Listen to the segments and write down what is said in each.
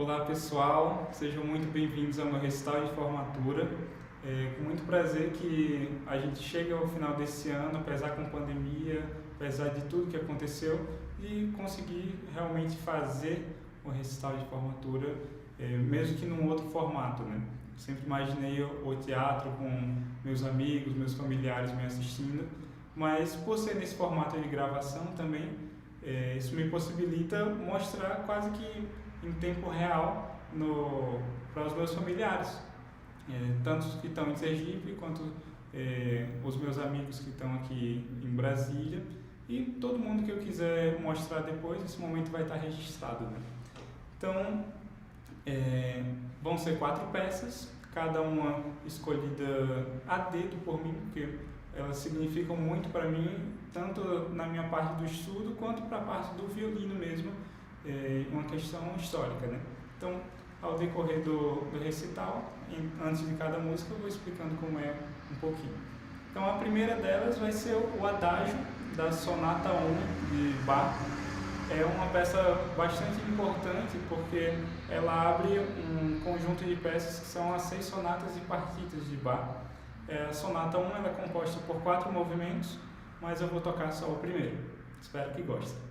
Olá pessoal, sejam muito bem-vindos ao meu recital de formatura. É com muito prazer que a gente chega ao final desse ano, apesar com pandemia, apesar de tudo que aconteceu, e conseguir realmente fazer o recital de formatura, mesmo que num outro formato, né? Sempre imaginei o teatro com meus amigos, meus familiares me assistindo, mas por ser nesse formato de gravação também, isso me possibilita mostrar quase que em tempo real para os meus familiares, tanto os que estão em Sergipe quanto os meus amigos que estão aqui em Brasília, e todo mundo que eu quiser mostrar depois. Esse momento vai estar registrado, né? Então, vão ser 4 peças, cada uma escolhida a dedo por mim, porque elas significam muito para mim, tanto na minha parte do estudo quanto para a parte do violino mesmo, uma questão histórica, né? Então, ao decorrer do recital, antes de cada música, eu vou explicando como é um pouquinho. Então, a primeira delas vai ser o Adágio da Sonata 1 de Bach. É uma peça bastante importante porque ela abre um conjunto de peças que são as 6 sonatas e partitas de Bach. A Sonata 1 ela é composta por 4 movimentos, mas eu vou tocar só o primeiro. Espero que gostem.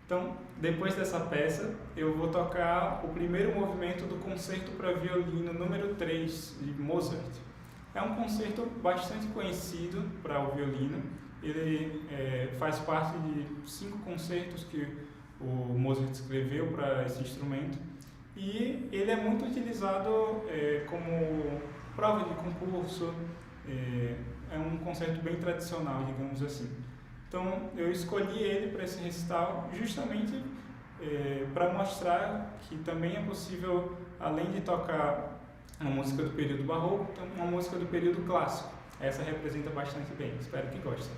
Então, depois dessa peça, eu vou tocar o primeiro movimento do Concerto para Violino número 3 de Mozart. É um concerto bastante conhecido para o violino. Ele faz parte de 5 concertos que o Mozart escreveu para esse instrumento. E ele é muito utilizado como prova de concurso. É um concerto bem tradicional, digamos assim. Então, eu escolhi ele para esse recital justamente para mostrar que também é possível, além de tocar uma música do período barroco, uma música do período clássico. Essa representa bastante bem. Espero que gostem.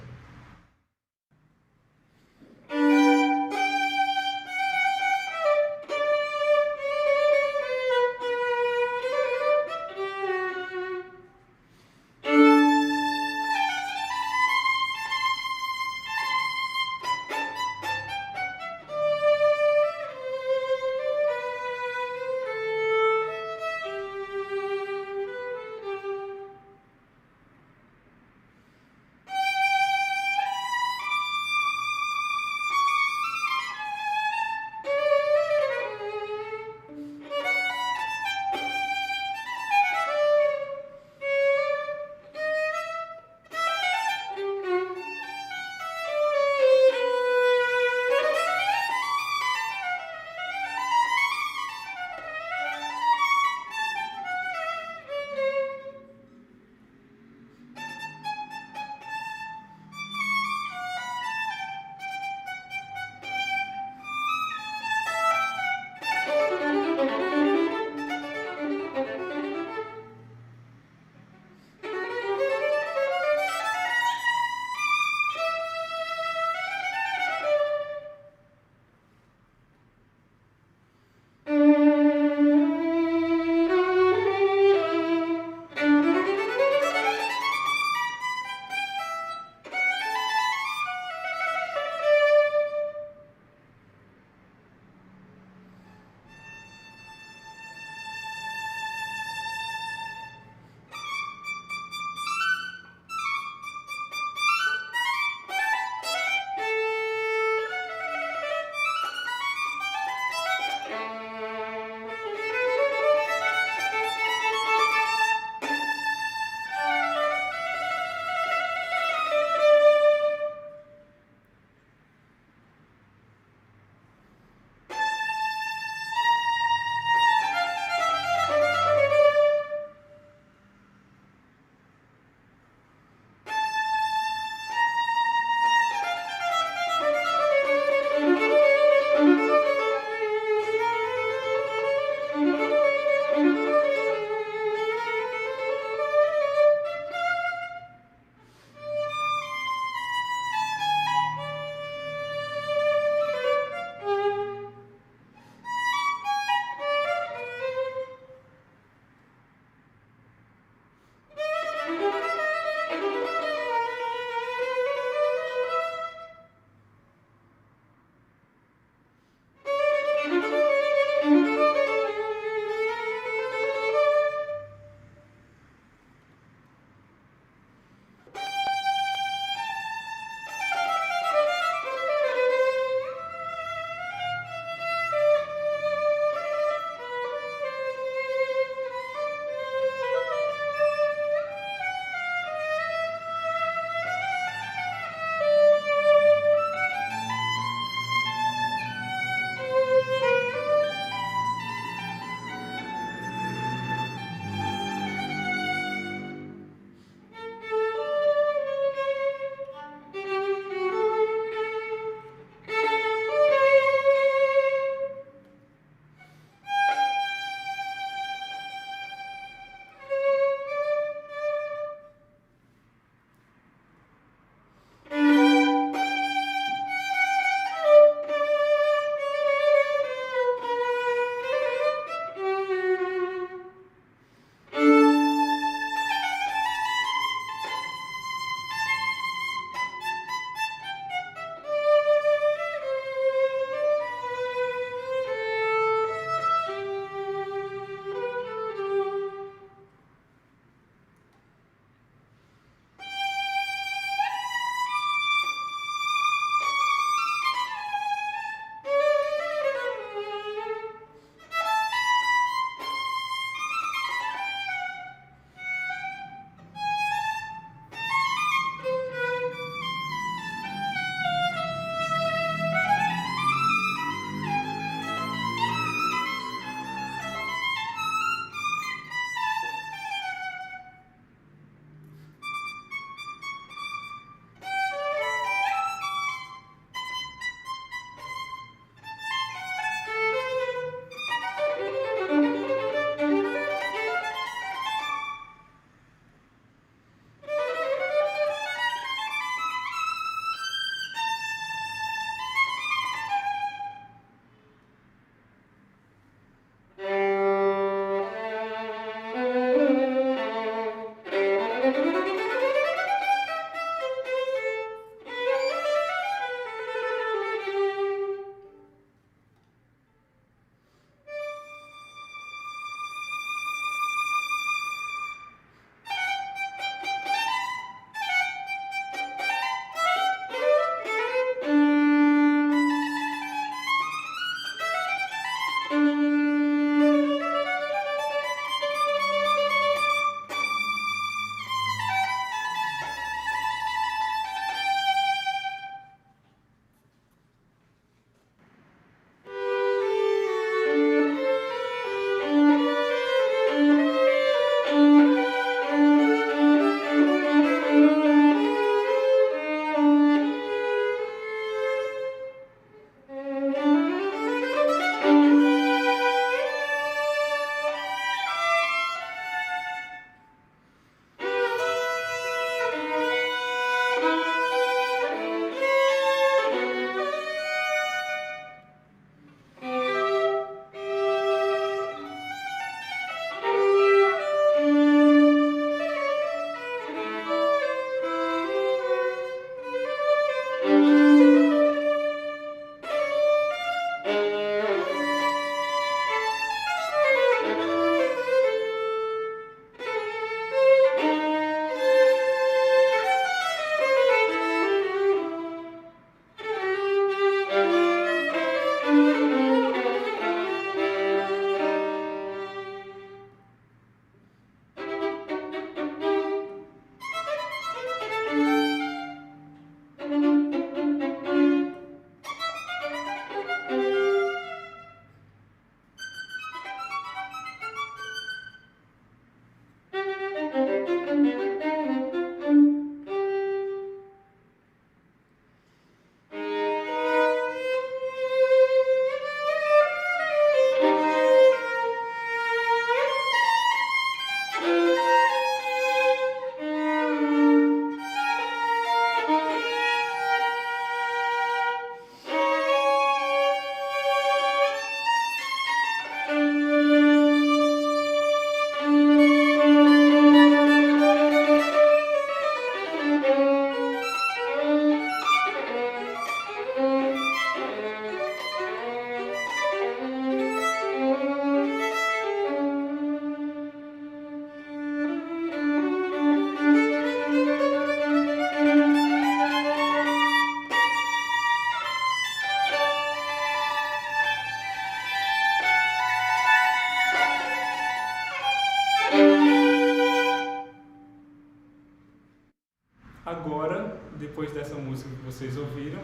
música que vocês ouviram,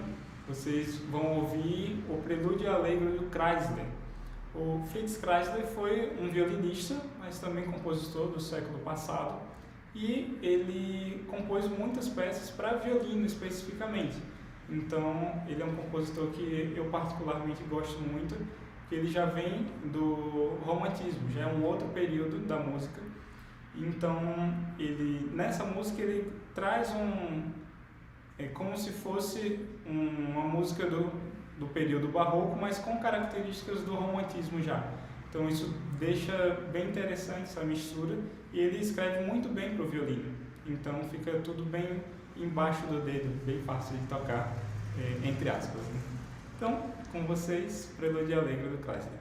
vocês vão ouvir o Prelúdio Alegre do Kreisler. O Fritz Kreisler foi um violinista, mas também compositor do século passado, e ele compôs muitas peças para violino especificamente. Então, ele é um compositor que eu particularmente gosto muito, porque ele já vem do romantismo, já é um outro período da música. Então, nessa música ele traz como se fosse uma música do período barroco, mas com características do romantismo já. Então isso deixa bem interessante essa mistura, e ele escreve muito bem para o violino. Então fica tudo bem embaixo do dedo, bem fácil de tocar, entre aspas, né? Então, com vocês, Prelúdio Alegre do Kreisler.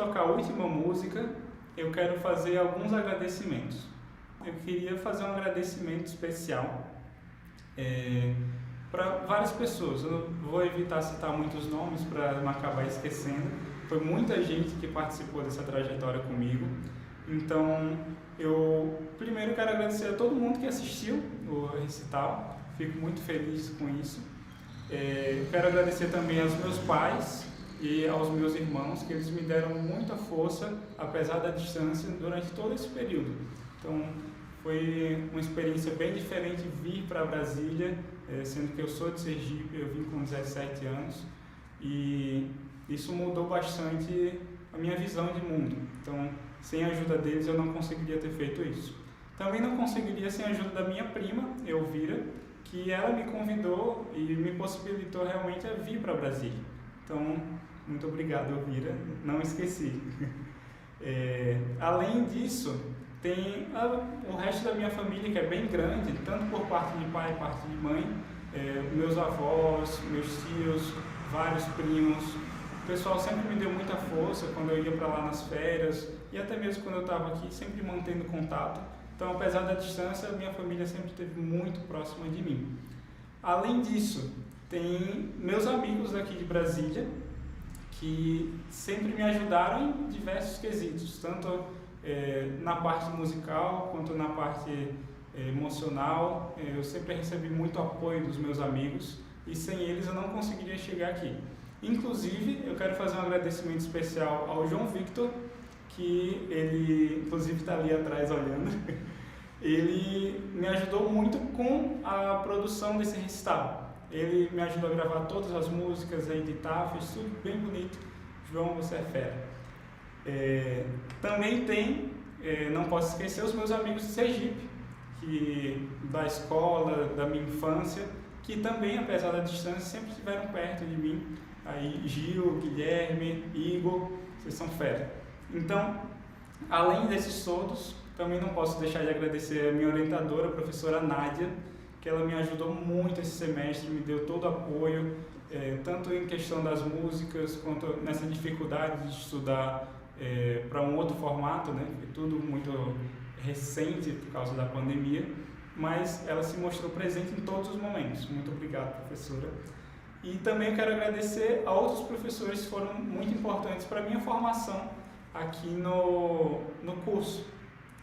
tocar a última música, eu quero fazer alguns agradecimentos. Eu queria fazer um agradecimento especial para várias pessoas. Eu não vou evitar citar muitos nomes para não acabar esquecendo. Foi muita gente que participou dessa trajetória comigo. Então, eu primeiro quero agradecer a todo mundo que assistiu o recital. Fico muito feliz com isso. Quero agradecer também aos meus pais e aos meus irmãos, que eles me deram muita força, apesar da distância, durante todo esse período. Então, foi uma experiência bem diferente vir para Brasília, sendo que eu sou de Sergipe, eu vim com 17 anos, e isso mudou bastante a minha visão de mundo. Então, sem a ajuda deles, eu não conseguiria ter feito isso. Também não conseguiria sem a ajuda da minha prima, Elvira, que ela me convidou e me possibilitou realmente a vir para Brasília. Então, muito obrigado, Elvira, não esqueci. Além disso, tem o resto da minha família, que é bem grande, tanto por parte de pai, parte de mãe, meus avós, meus tios, vários primos. O pessoal sempre me deu muita força quando eu ia para lá nas férias, e até mesmo quando eu estava aqui, sempre mantendo contato. Então, apesar da distância, a minha família sempre esteve muito próxima de mim. Além disso, tem meus amigos daqui de Brasília, que sempre me ajudaram em diversos quesitos, tanto na parte musical quanto na parte emocional. Eu sempre recebi muito apoio dos meus amigos, e sem eles eu não conseguiria chegar aqui. Inclusive, eu quero fazer um agradecimento especial ao João Victor, que ele, inclusive, está ali atrás olhando. Ele me ajudou muito com a produção desse recital. Ele me ajudou a gravar todas as músicas, a editar, fez tudo bem bonito. João, você é fera. Também tem, não posso esquecer, os meus amigos de Sergipe, da escola, da minha infância, que também, apesar da distância, sempre estiveram perto de mim. Aí, Gil, Guilherme, Igor, vocês são fera. Então, além desses todos, também não posso deixar de agradecer a minha orientadora, a professora Nádia, que ela me ajudou muito esse semestre, me deu todo o apoio, tanto em questão das músicas, quanto nessa dificuldade de estudar para um outro formato, né? Foi tudo muito recente por causa da pandemia, mas ela se mostrou presente em todos os momentos. Muito obrigado, professora. E também eu quero agradecer a outros professores que foram muito importantes para a minha formação aqui no curso.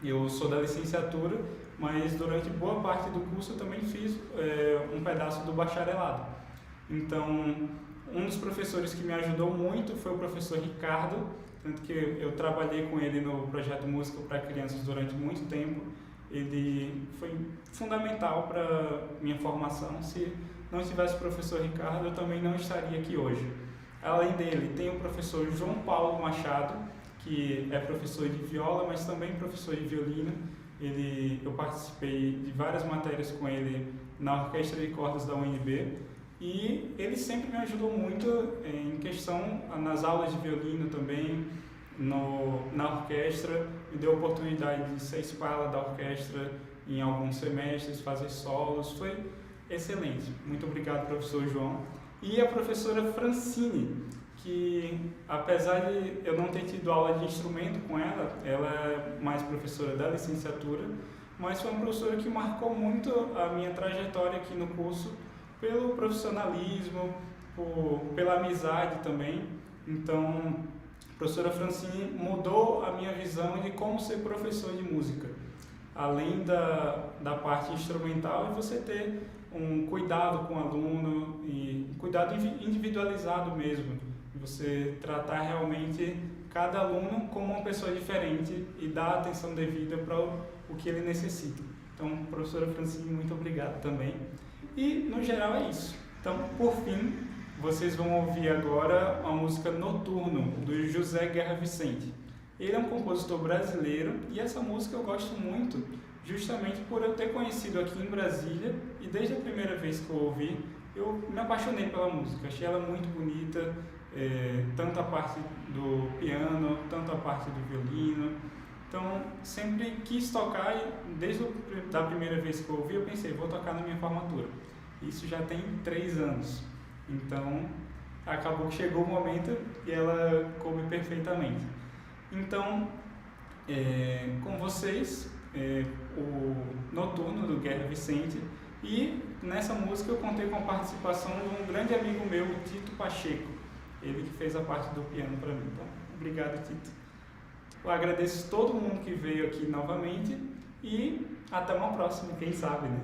Eu sou da licenciatura, mas durante boa parte do curso eu também fiz um pedaço do bacharelado. Então, um dos professores que me ajudou muito foi o professor Ricardo, tanto que eu trabalhei com ele no projeto Música para Crianças durante muito tempo. Ele foi fundamental para minha formação. Se não tivesse o professor Ricardo, eu também não estaria aqui hoje. Além dele, tem o professor João Paulo Machado, que é professor de viola, mas também professor de violino. Eu participei de várias matérias com ele na Orquestra de Cordas da UNB, e ele sempre me ajudou muito em questão nas aulas de violino também, na orquestra. Me deu a oportunidade de ser espala da orquestra em alguns semestres, fazer solos. Foi excelente. Muito obrigado, professor João. E a professora Francine, que apesar de eu não ter tido aula de instrumento com ela, ela é mais professora da licenciatura, mas foi uma professora que marcou muito a minha trajetória aqui no curso, pelo profissionalismo, pela amizade também. Então, a professora Francine mudou a minha visão de como ser professor de música. Além da parte instrumental, e você ter um cuidado com o aluno, e um cuidado individualizado mesmo. Você tratar realmente cada aluno como uma pessoa diferente e dar a atenção devida para o que ele necessita. Então, professora Francine, muito obrigado também. E, no geral, é isso. Então, por fim, vocês vão ouvir agora a música Noturno, do José Guerra Vicente. Ele é um compositor brasileiro, e essa música eu gosto muito, justamente por eu ter conhecido aqui em Brasília, e desde a primeira vez que eu ouvi, eu me apaixonei pela música. Achei ela muito bonita, tanto a parte do piano, tanto a parte do violino. Então, sempre quis tocar, e desde a primeira vez que eu ouvi, eu pensei, vou tocar na minha formatura. Isso já tem 3 anos. Então, acabou que chegou o momento e ela coube perfeitamente. Então, com vocês, o Noturno do Guerra Vicente, e nessa música eu contei com a participação de um grande amigo meu, Tito Pacheco, ele que fez a parte do piano para mim. Então, obrigado, Tito. Eu agradeço todo mundo que veio aqui novamente e até uma próxima, quem sabe, né?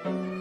Música